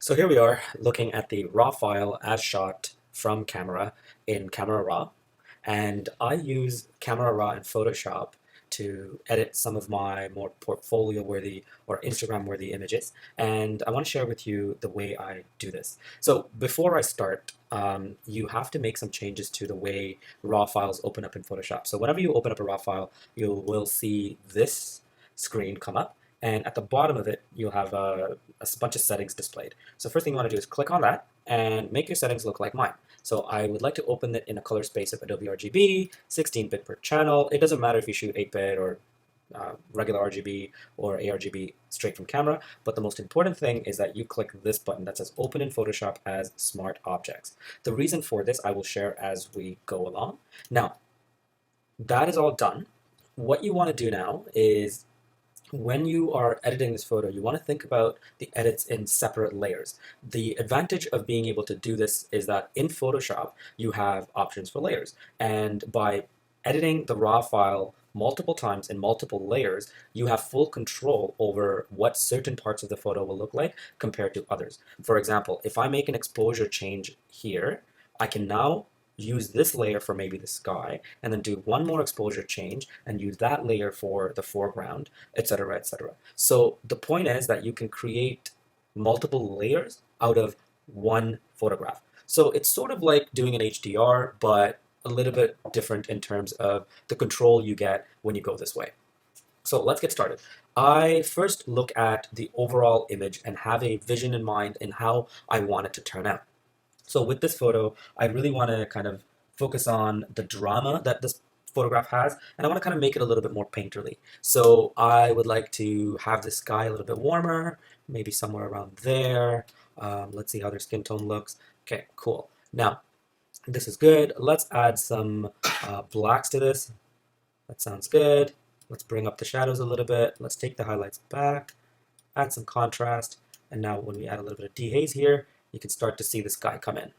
So here we are looking at the raw file as shot from camera in Camera Raw. And I use Camera Raw in Photoshop to edit some of my more portfolio worthy or Instagram worthy images. And I want to share with you the way I do this. So before I start, you have to make some changes to the way raw files open up in Photoshop. So whenever you open up a raw file, you will see this screen come up. And at the bottom of it, you'll have a bunch of settings displayed. So first thing you want to do is click on that and make your settings look like mine. So I would like to open it in a color space of Adobe RGB, 16-bit per channel. It doesn't matter if you shoot 8-bit or regular RGB or ARGB straight from camera, but the most important thing is that you click this button that says Open in Photoshop as Smart Objects. The reason for this I will share as we go along. Now, that is all done. What you want to do now is when you are editing this photo, you want to think about the edits in separate layers. The advantage of being able to do this is that in Photoshop, you have options for layers. And by editing the raw file multiple times in multiple layers, you have full control over what certain parts of the photo will look like compared to others. For example, if I make an exposure change here, I can now use this layer for maybe the sky, and then do one more exposure change and use that layer for the foreground, etc., etc. So the point is that you can create multiple layers out of one photograph. So it's sort of like doing an HDR, but a little bit different in terms of the control you get when you go this way. So let's get started. I first look at the overall image and have a vision in mind in how I want it to turn out. So with this photo, I really want to kind of focus on the drama that this photograph has, and I want to kind of make it a little bit more painterly. So I would like to have the sky a little bit warmer, maybe somewhere around there. Let's see how their skin tone looks. Okay, cool. Now, this is good. Let's add some blacks to this. That sounds good. Let's bring up the shadows a little bit. Let's take the highlights back, add some contrast, and now when we add a little bit of dehaze here, you can start to see the sky come in.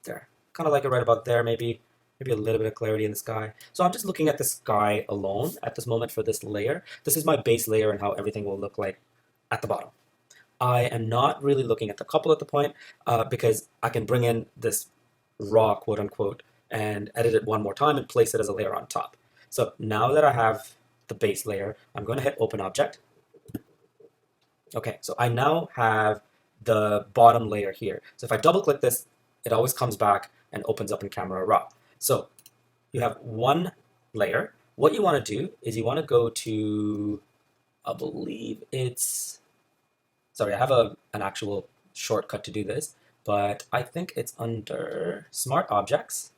There. Kind of like it right about there, maybe a little bit of clarity in the sky. So I'm just looking at the sky alone at this moment for this layer. This is my base layer and how everything will look like at the bottom. I am not really looking at the couple at the point because I can bring in this raw, quote unquote, and edit it one more time and place it as a layer on top. So now that I have the base layer, I'm going to hit Open Object. Okay, so I now have the bottom layer here. So if I double click this, it always comes back and opens up in Camera Raw. So you have one layer. What you want to do is you want to go to, I believe it's, sorry, I have an actual shortcut to do this, but I think it's under Smart Objects,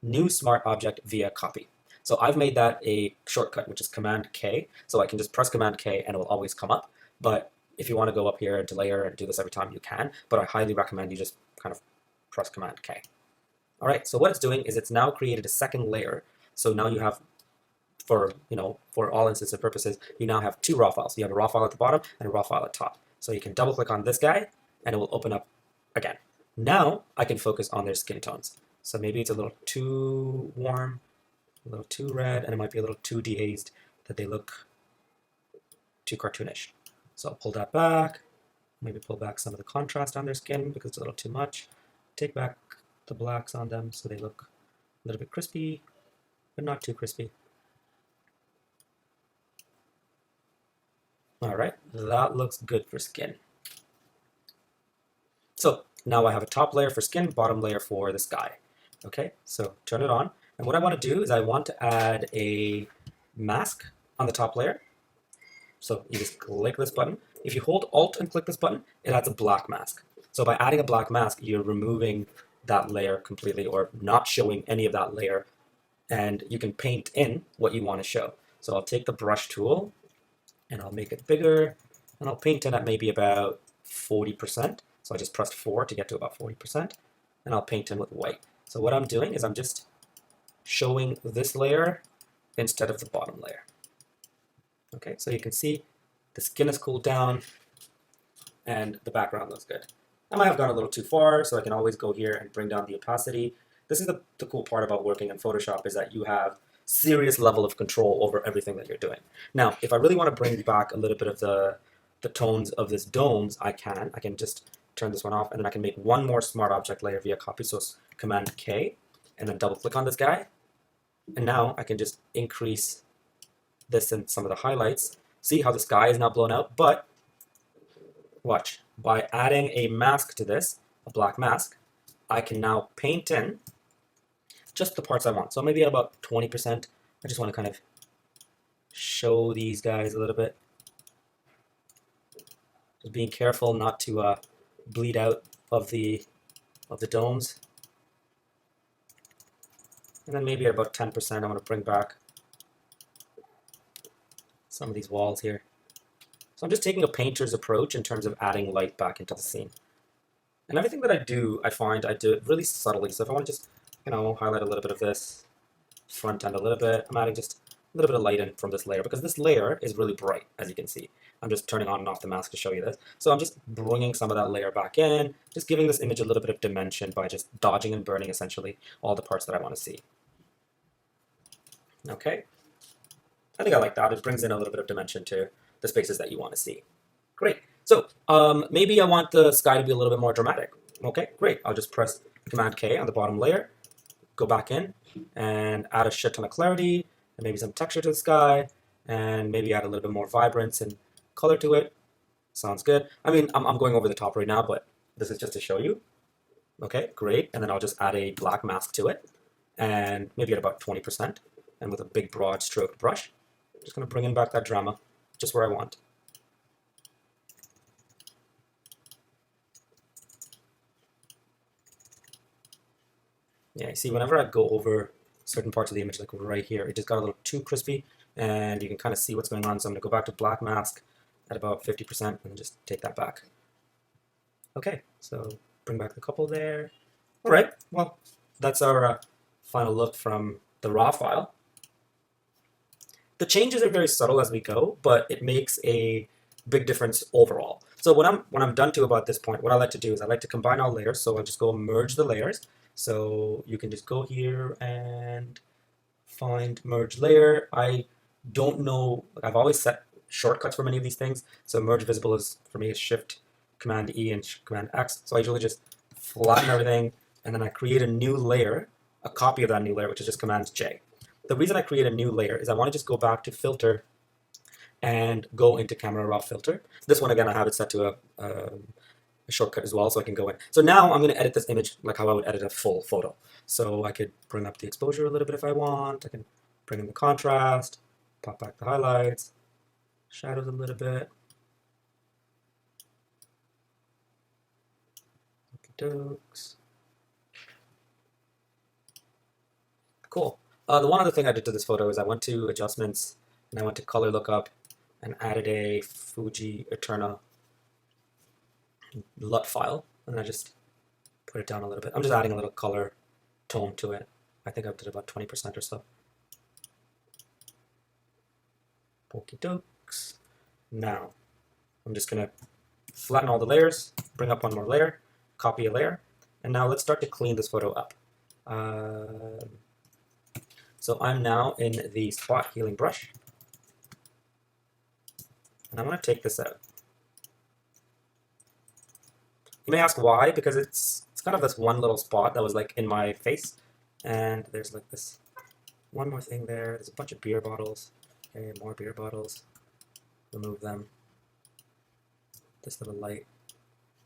New Smart Object via Copy. So I've made that a shortcut, which is Command K. So I can just press Command K and it will always come up. But if you want to go up here into layer and do this every time, you can, but I highly recommend you just kind of press Command K. All right, so what it's doing is it's now created a second layer. So now you have, for all intents and purposes, you now have two raw files. You have a raw file at the bottom and a raw file at top. So you can double click on this guy and it will open up again. Now I can focus on their skin tones. So maybe it's a little too warm, a little too red, and it might be a little too dehazed that they look too cartoonish. So I'll pull that back, maybe pull back some of the contrast on their skin because it's a little too much. Take back the blacks on them so they look a little bit crispy, but not too crispy. All right, that looks good for skin. So now I have a top layer for skin, bottom layer for the sky. Okay, so turn it on. And what I want to do is I want to add a mask on the top layer. So you just click this button. If you hold Alt and click this button, it adds a black mask. So by adding a black mask, you're removing that layer completely or not showing any of that layer. And you can paint in what you want to show. So I'll take the brush tool and I'll make it bigger and I'll paint in at maybe about 40%. So I just pressed 4 to get to about 40% and I'll paint in with white. So what I'm doing is I'm just showing this layer instead of the bottom layer. Okay, so you can see the skin has cooled down and the background looks good. I might have gone a little too far, so I can always go here and bring down the opacity. This is the cool part about working in Photoshop is that you have serious level of control over everything that you're doing. Now, if I really want to bring back a little bit of the tones of this domes, I can just turn this one off, and then I can make one more smart object layer via copy. So Command K, and then double click on this guy. And now I can just increase this and some of the highlights. See how the sky is now blown out, but watch, by adding a mask to this, a black mask, I can now paint in just the parts I want. So maybe about 20%. I just want to kind of show these guys a little bit. Just being careful not to bleed out of the domes. And then maybe at about 10%, I want to bring back some of these walls here. So I'm just taking a painter's approach in terms of adding light back into the scene. And everything that I do, I find I do it really subtly. So if I want to just, highlight a little bit of this, front end a little bit, I'm adding just a little bit of light in from this layer because this layer is really bright, as you can see. I'm just turning on and off the mask to show you this. So I'm just bringing some of that layer back in, just giving this image a little bit of dimension by just dodging and burning essentially all the parts that I want to see. Okay, I think I like that. It brings in a little bit of dimension to the spaces that you want to see. Great. So maybe I want the sky to be a little bit more dramatic. Okay, great. I'll just press Command K on the bottom layer, go back in and add a shit ton of clarity and maybe some texture to the sky and maybe add a little bit more vibrance and color to it. Sounds good. I mean, I'm going over the top right now, but this is just to show you. Okay, great. And then I'll just add a black mask to it and maybe at about 20% and with a big broad stroke brush. Just going to bring in back that drama just where I want. Yeah, you see, whenever I go over certain parts of the image, like right here, it just got a little too crispy, and you can kind of see what's going on. So I'm going to go back to black mask at about 50% and just take that back. Okay, so bring back the couple there. All right, well, that's our final look from the raw file. The changes are very subtle as we go, but it makes a big difference overall. So when I'm done to about this point, what I like to do is I like to combine all layers. So I'll just go merge the layers. So you can just go here and find merge layer. I don't know, I've always set shortcuts for many of these things. So merge visible is, for me, is Shift, Command E, and Command X. So I usually just flatten everything, and then I create a new layer, a copy of that new layer, which is just Command J. The reason I create a new layer is I want to just go back to Filter and go into Camera Raw Filter. This one, again, I have it set to a shortcut as well, so I can go in. So now I'm going to edit this image like how I would edit a full photo. So I could bring up the exposure a little bit if I want. I can bring in the contrast, pop back the highlights, shadows a little bit. Okey-dokes. Cool. The one other thing I did to this photo is I went to Adjustments and I went to Color Lookup and added a Fuji Eterna LUT file, and I just put it down a little bit. I'm just adding a little color tone to it. I think I did about 20% or so. Okey-dokes. Now, I'm just going to flatten all the layers, bring up one more layer, copy a layer, and now let's start to clean this photo up. So I'm now in the spot healing brush, and I'm going to take this out. You may ask why, because it's kind of this one little spot that was like in my face, and there's like this one more thing there. There's a bunch of beer bottles. Okay, more beer bottles. Remove them. This little light.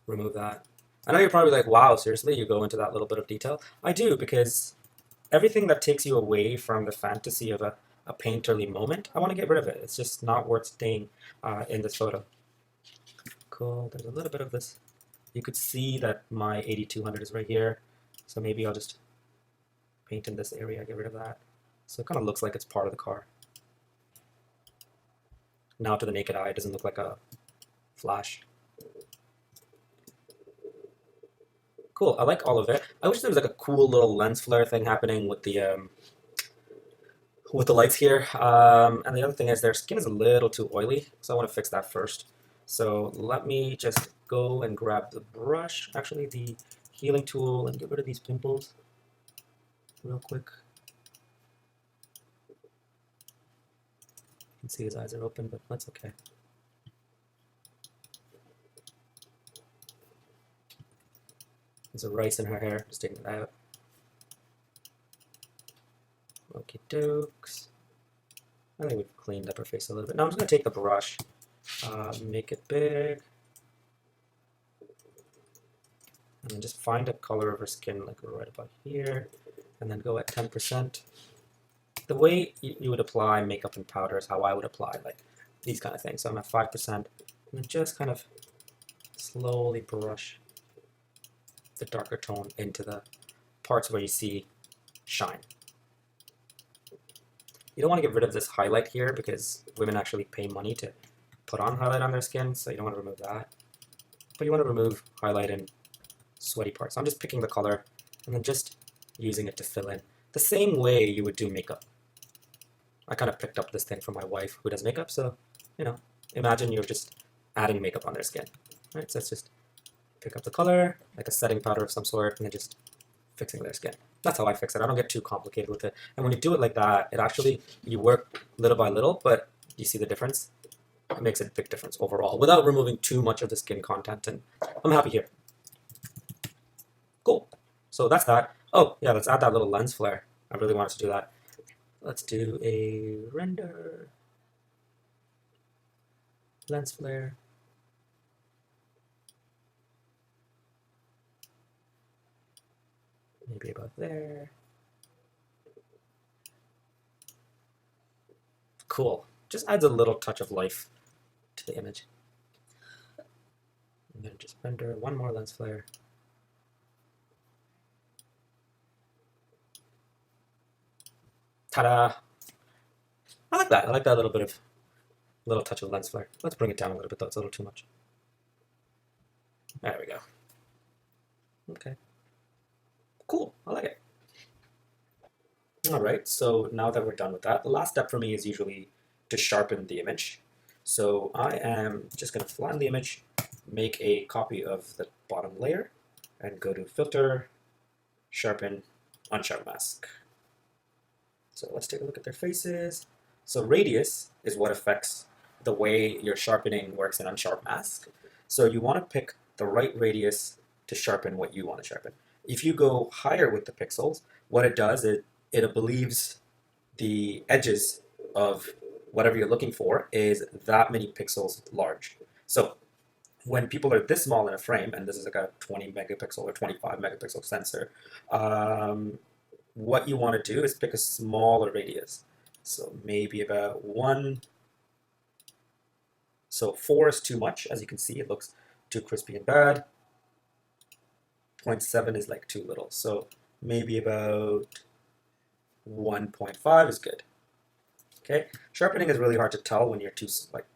Remove that. I know you're probably like, wow, seriously, you go into that little bit of detail? I do, because everything that takes you away from the fantasy of a painterly moment, I want to get rid of it. It's just not worth staying in this photo. Cool, there's a little bit of this. You could see that my 8200 is right here, so maybe I'll just paint in this area, get rid of that. So it kind of looks like it's part of the car. Now to the naked eye, it doesn't look like a flash. Cool, I like all of it. I wish there was like a cool little lens flare thing happening with the lights here. And the other thing is their skin is a little too oily, so I want to fix that first. So let me just go and grab the brush, actually the healing tool, and get rid of these pimples real quick. You can see his eyes are open, but that's okay. There's a rice in her hair, just taking it out. Okie dokes. I think we've cleaned up her face a little bit. Now I'm just going to take the brush, make it big, and then just find a color of her skin like right about here, and then go at 10%. The way you would apply makeup and powder is how I would apply like these kind of things. So I'm at 5%, and then just kind of slowly brush the darker tone into the parts where you see shine. You don't want to get rid of this highlight here because women actually pay money to put on highlight on their skin, so you don't want to remove that. But you want to remove highlight in sweaty parts. So I'm just picking the color and then just using it to fill in. The same way you would do makeup. I kind of picked up this thing from my wife who does makeup, so, you know, imagine you're just adding makeup on their skin. Right, so let's just pick up the color, like a setting powder of some sort, and then just fixing their skin. That's how I fix it. I don't get too complicated with it. And when you do it like that, it actually, you work little by little, but you see the difference? It makes a big difference overall without removing too much of the skin content, and I'm happy here. Cool. So that's that. Oh, yeah, let's add that little lens flare. I really wanted to do that. Let's do a render. Lens flare. Maybe about there. Cool. Just adds a little touch of life to the image. I'm going to just render one more lens flare. Ta-da! I like that. I like that little touch of lens flare. Let's bring it down a little bit though. It's a little too much. There we go. Okay. Cool. I like it. All right. So now that we're done with that, the last step for me is usually to sharpen the image. So I am just going to flatten the image, make a copy of the bottom layer, and go to Filter, Sharpen, Unsharp Mask. So let's take a look at their faces. So radius is what affects the way your sharpening works in Unsharp Mask. So you want to pick the right radius to sharpen what you want to sharpen. If you go higher with the pixels, what it does is it believes the edges of whatever you're looking for is that many pixels large. So when people are this small in a frame, and this is like a 20 megapixel or 25 megapixel sensor, what you want to do is pick a smaller radius. So maybe about 1. So 4 is too much. As you can see, it looks too crispy and bad. 0.7 is like too little. So maybe about 1.5 is good. Okay, sharpening is really hard to tell when you're too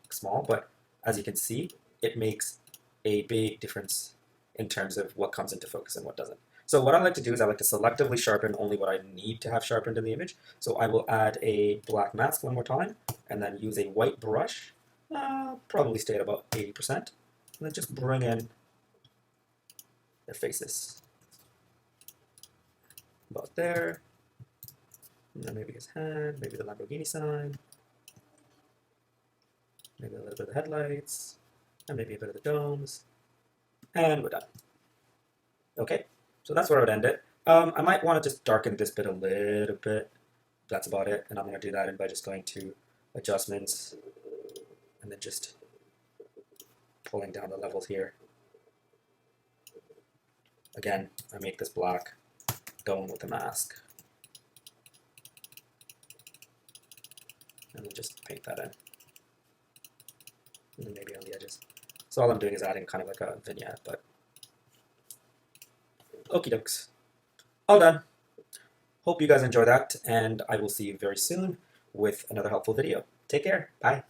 small, but as you can see, it makes a big difference in terms of what comes into focus and what doesn't. So what I like to do is I like to selectively sharpen only what I need to have sharpened in the image. So I will add a black mask one more time, and then use a white brush, probably stay at about 80%, and then just bring in their faces. About there. And then maybe his hand, maybe the Lamborghini sign, maybe a little bit of the headlights, and maybe a bit of the domes, and we're done. Okay, so that's where I would end it. I might want to just darken this bit a little bit. That's about it, and I'm going to do that by just going to Adjustments, and then just pulling down the levels here. Again, I make this black, going with the mask. And then just paint that in. And then maybe on the edges. So all I'm doing is adding kind of like a vignette, but okie dokes. All done. Hope you guys enjoy that, and I will see you very soon with another helpful video. Take care. Bye.